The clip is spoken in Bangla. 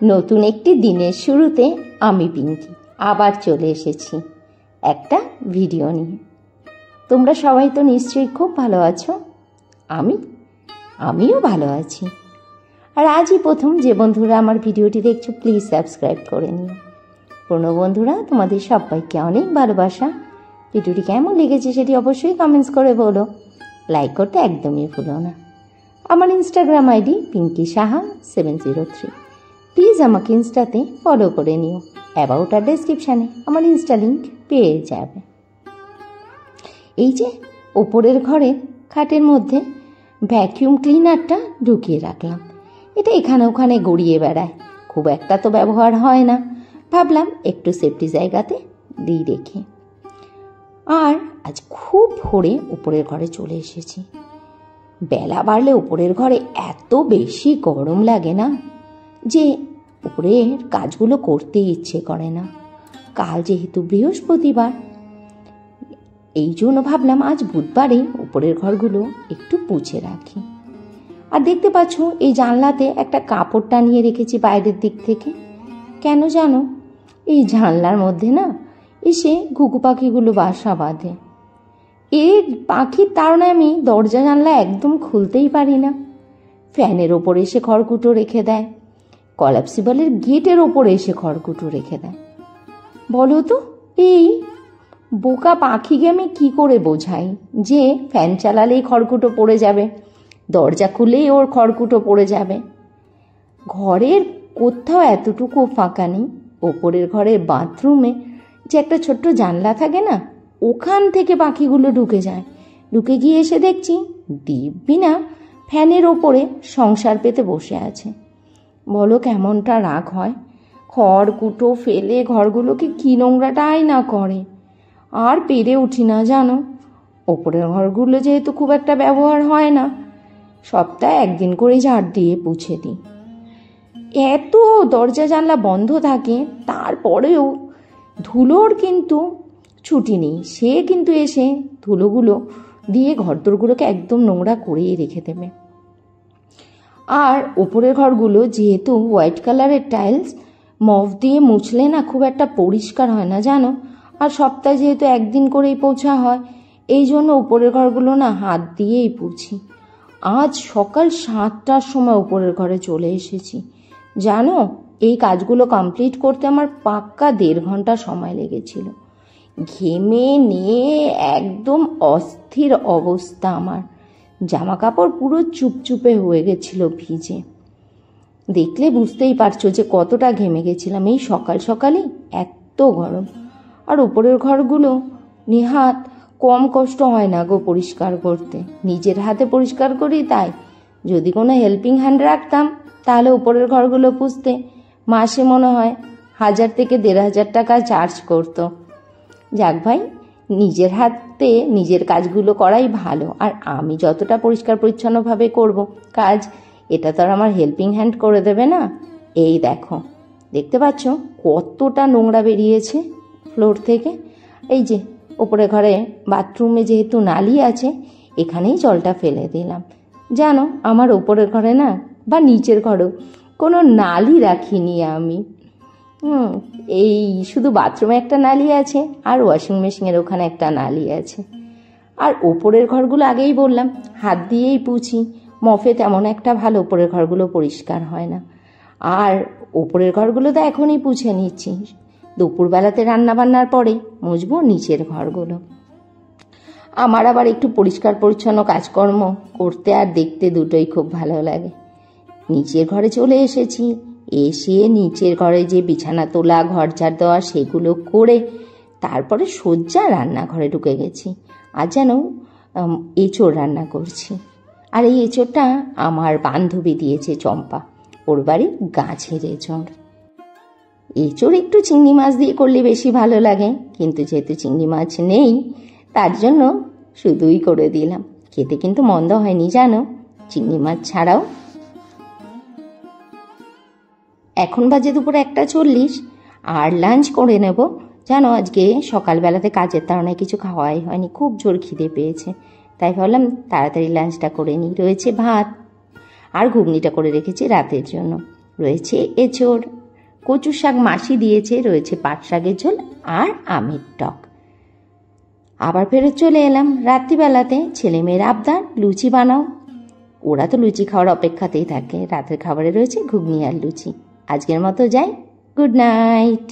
নতুন একটি দিনের শুরুতে আমি পিঙ্কি আবার চলে এসেছি একটা ভিডিও নিয়ে। তোমরা সবাই তো নিশ্চয়ই খুব ভালো আছো। আমিও ভালো আছি। আর আজই প্রথম যে বন্ধুরা আমার ভিডিওটি দেখছো, প্লিজ সাবস্ক্রাইব করে নিও। পুরনো বন্ধুরা, তোমাদের সবাইকে অনেক ভালোবাসা। ভিডিওটি কেমন লেগেছে সেটি অবশ্যই কমেন্টস করে বলো। লাইক করতে একদমই ভুলো না। আমার Instagram ID Pinki Saha 703। Please আমাকে ইনস্টাতে ফলো করে নিও। অ্যাবাউট আর ডেসক্রিপশানে আমার ইনস্টা লিঙ্ক পেয়ে যাবে। এই যে ওপরের ঘরের খাটের মধ্যে ভ্যাকিউম ক্লিনারটা ঢুকিয়ে রাখলাম। এটা এখানে ওখানে গড়িয়ে বেড়ায়, খুব একটা তো ব্যবহার হয় না। ভাবলাম একটু সেফটি জায়গাতে দিই রেখে। আর আজ খুব ভোরে উপরের ঘরে চলে এসেছি। বেলা বাড়লে উপরের ঘরে এত বেশি গরম লাগে না যে উপরের কাজগুলো করতে ইচ্ছে করে না। কাল যেহেতু বৃহস্পতিবার, এই জন্য ভাবলাম আজ বুধবারে উপরের ঘরগুলো একটু পুছে রাখি। আর দেখতে পাচ্ছ এই জানলাতে একটা কাপড় টানিয়ে রেখেছি বাইরের দিক থেকে। কেন জানো? এই জানলার মধ্যে না এসে ঘুঘু পাখিগুলো বাসা বাঁধে। এই পাখির তাড়নায় আমি দরজা জানলা একদম খুলতেই পারি না। ফ্যানের ওপরে এসে খড়কুটো রেখে দেয়, কলাপসিবলের গেটের ওপরে এসে খড়কুটো রেখে দেয়। বলো তো, এই বোকা পাখিকে আমি কি করে বোঝাই যে ফ্যান চালালেই খড়কুটো পড়ে যাবে, দরজা খুলেই ওর খড়কুটো পড়ে যাবে। ঘরের কোথাও এতটুকু ফাঁকা নেই। ওপরের ঘরের বাথরুমে যে একটা ছোট্ট জানলা থাকে না, ওখান থেকে পাখিগুলো ঢুকে যায়। ঢুকে গিয়ে এসে দেখছি দিব্যি না ফ্যানের ওপরে সংসার পেতে বসে আছে। বলো কেমনটা রাগ হয়। খড়কুটো ফেলে ঘরগুলোকে কি নোংরাটাই না করে। আর পেরে উঠি না জানো। ওপরের ঘরগুলো যেহেতু খুব একটা ব্যবহার হয় না, সপ্তাহে একদিন করে ঝাড় দিয়ে পুছে দিই। এত দরজা জানলা বন্ধ থাকে, তারপরেও ধুলোর কিন্তু ছুটি নেই। সে কিন্তু এসে ধুলোগুলো দিয়ে ঘরদোরগুলোকে একদম নোংরা করেই রেখে দেবে। আর ওপরের ঘরগুলো যেহেতু হোয়াইট কালারের টাইলস, মপ দিয়ে মুছলে না খুব একটা পরিষ্কার হয় না জানো। আর সপ্তাহে যেহেতু একদিন করেই পোছা হয়, এই জন্য উপরের ঘরগুলো না হাত দিয়েই পুছি। আজ সকাল 7টার সময় উপরের ঘরে চলে এসেছি জানো। এই কাজগুলো কমপ্লিট করতে আমার পাক্কা 1.5 ঘন্টা সময় লেগেছিল। ঘেমে নিয়ে একদম অস্থির অবস্থা আমার। জামা কাপড় পুরো চুপচুপে হয়ে গেছিল ভিজে। দেখলে বুঝতেই পারছো যে কতটা ঘেমে গেছিলাম। এই সকাল সকালই এত গরম। আর উপরের ঘরগুলো নেহাত কম কষ্ট হয় না গো পরিষ্কার করতে। নিজের হাতে পরিষ্কার করি, তাই যদি কোনো হেল্পিং হ্যান্ড রাখতাম তাহলে উপরের ঘরগুলো পুছতে মাসে মনে হয় 1000 থেকে 1500 টাকা চার্জ করতো। যাক ভাই, নিজের হাতে নিজের কাজগুলো করাই ভালো। আর আমি যতটা পরিষ্কার পরিচ্ছন্নভাবে করব কাজ, এটা তো আর আমার হেল্পিং হ্যান্ড করে দেবে না। এই দেখো, দেখতে পাচ্ছ কতটা নোংরা বেরিয়েছে ফ্লোর থেকে। এই যে ওপরে ঘরে বাথরুমে যেহেতু নালি আছে, এখানেই জলটা ফেলে দিলাম জানো। আমার ওপরের ঘরে না বা নিচের ঘরেও কোনো নালি রাখিনি আমি। এই শুধু বাথরুমে একটা নালি আছে আর ওয়াশিং মেশিনের ওখানে একটা নালি আছে। আর ওপরের ঘরগুলো আগেই বললাম হাত দিয়েই পুছি। মফে তেমন একটা ভালো ওপরের ঘরগুলো পরিষ্কার হয় না। আর ওপরের ঘরগুলো তো এখনই পুছে নিচ্ছি, দুপুরবেলাতে রান্না বান্নার পরে মুছবো নিচের ঘরগুলো। আমার আবার একটু পরিষ্কার পরিচ্ছন্ন কাজকর্ম করতে আর দেখতে দুটোই খুব ভালো লাগে। নিচের ঘরে চলে এসেছি। এসে নিচের ঘরে যে বিছানা তোলা, ঘর ঝাড় দেওয়া, সেগুলো করে তারপরে সোজা রান্নাঘরে ঢুকে গেছি। আর যেন এঁচোড় রান্না করছি। আর এই এঁচোড়টা আমার বান্ধবী দিয়েছে, চম্পা। ওর বাড়ির গাছের এঁচোড়। এঁচোড় একটু চিংড়ি মাছ দিয়ে করলে বেশি ভালো লাগে, কিন্তু যেহেতু চিংড়ি মাছ নেই তার জন্য শুধুই করে দিলাম। খেতে কিন্তু মন্দ হয়নি জানো, চিংড়ি মাছ ছাড়াও। এখন বাজে দুপুর 1:40। আর লাঞ্চ করে নেব জানো। আজকে সকালবেলাতে কাজের তাড়নায় কিছু খাওয়াই হয়নি, খুব জোর খিদে পেয়েছে। তাই ভাবলাম তাড়াতাড়ি লাঞ্চটা করে নিই। রয়েছে ভাত আর ঘুগনিটা করে রেখেছি রাতের জন্য। রয়েছে এঁচোড়, কচু শাক মাসি দিয়েছে, রয়েছে পাট শাকের ঝোল আর আমের টক। আবার ফেরত চলে এলাম রাত্রিবেলাতে। ছেলেমেয়ের আবদার লুচি বানাও, ওরা তো লুচি খাওয়ার অপেক্ষাতেই থাকে। রাতের খাবারে রয়েছে ঘুগনি আর লুচি। আজকের মতো যাই, গুড নাইট।